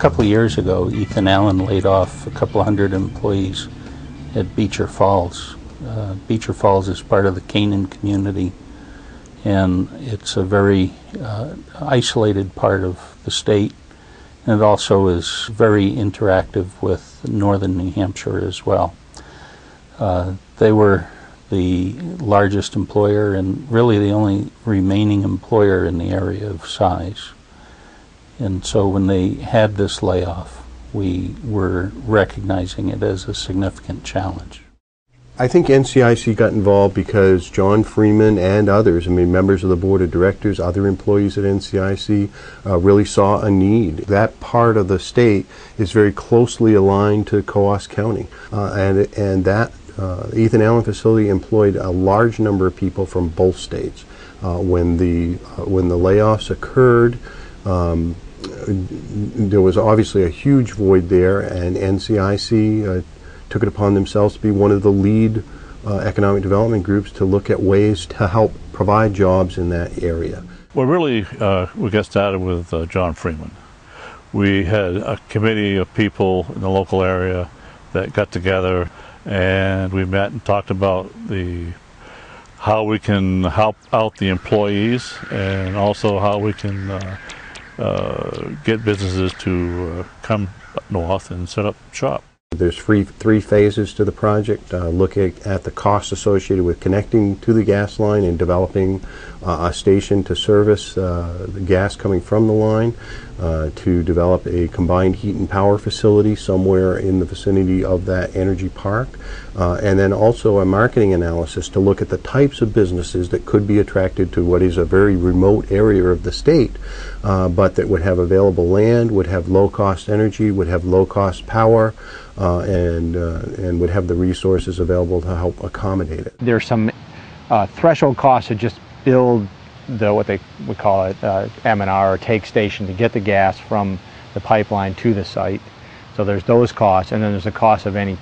couple of years ago, Ethan Allen laid off a couple hundred employees at Beecher Falls. Beecher Falls is part of the Canaan community, and it's a very isolated part of the state, and it also is very interactive with northern New Hampshire as well. They were the largest employer and really the only remaining employer in the area of size. And so when they had this layoff, we were recognizing it as a significant challenge. I think NCIC got involved because John Freeman and others, members of the board of directors, other employees at NCIC, really saw a need. That part of the state is very closely aligned to Coos County, and that Ethan Allen facility employed a large number of people from both states. When the layoffs occurred, there was obviously a huge void there, and NCIC took it upon themselves to be one of the lead economic development groups to look at ways to help provide jobs in that area. Well, really, we got started with John Freeman. We had a committee of people in the local area that got together, and we met and talked about how we can help out the employees, and also how we can get businesses to come up north and set up shop. There's three phases to the project, looking at the costs associated with connecting to the gas line and developing a station to service the gas coming from the line, to develop a combined heat and power facility somewhere in the vicinity of that energy park, and then also a marketing analysis to look at the types of businesses that could be attracted to what is a very remote area of the state, but that would have available land, would have low-cost energy, would have low-cost power, and would have the resources available to help accommodate it. There's some threshold costs to just build what they would call it M&R, or take station, to get the gas from the pipeline to the site. So there's those costs, and then there's the cost of any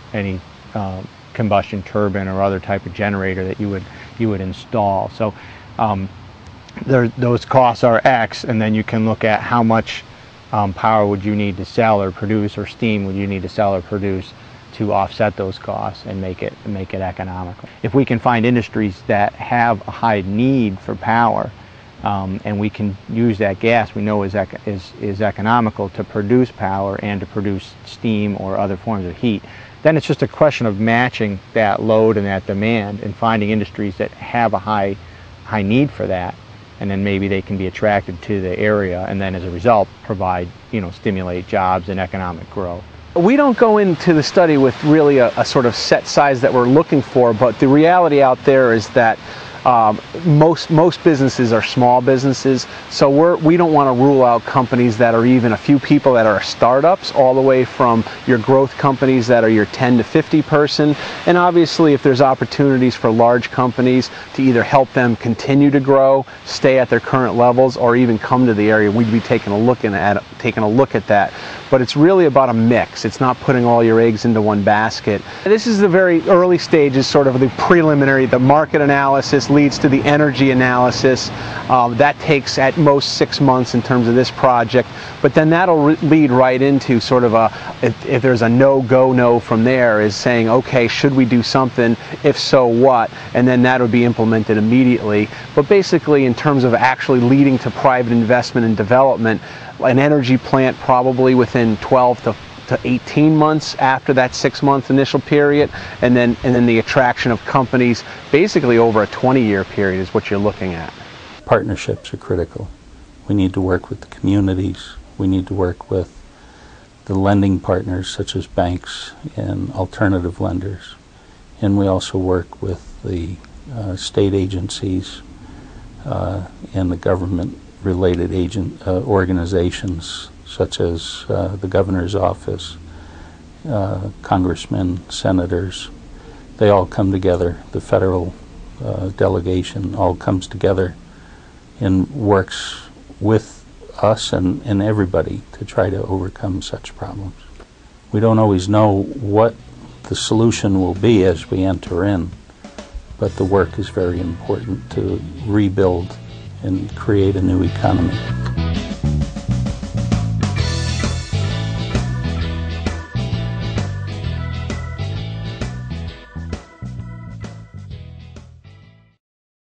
combustion turbine or other type of generator that you would install. So those costs are X, and then you can look at how much power would you need to sell or produce, or steam would you need to sell or produce to offset those costs and make it economical. If we can find industries that have a high need for power, and we can use that gas we know is economical to produce power and to produce steam or other forms of heat, then it's just a question of matching that load and that demand and finding industries that have a high need for that, and then maybe they can be attracted to the area, and then as a result provide, stimulate jobs and economic growth. We don't go into the study with really a sort of set size that we're looking for, but the reality out there is that most businesses are small businesses, so we don't want to rule out companies that are even a few people that are startups, all the way from your growth companies that are your 10 to 50 person, and obviously if there's opportunities for large companies to either help them continue to grow, stay at their current levels, or even come to the area, we'd be taking a look at that. But it's really about a mix. It's not putting all your eggs into one basket. This is the very early stages, sort of the preliminary. The market analysis leads to the energy analysis. That takes at most 6 months in terms of this project, but then that'll lead right into sort of if there's a no from there, is saying, okay, should we do something? If so, what? And then that would be implemented immediately. But basically, in terms of actually leading to private investment and development, an energy plant probably within 12 to 18 months after that 6-month initial period, and then the attraction of companies basically over a 20-year period is what you're looking at. Partnerships are critical. We need to work with the communities. We need to work with the lending partners such as banks and alternative lenders. And we also work with the state agencies and the government-related organizations such as the governor's office, congressmen, senators. They all come together. The federal delegation all comes together and works with us and everybody to try to overcome such problems. We don't always know what the solution will be as we enter in, but the work is very important to rebuild and create a new economy.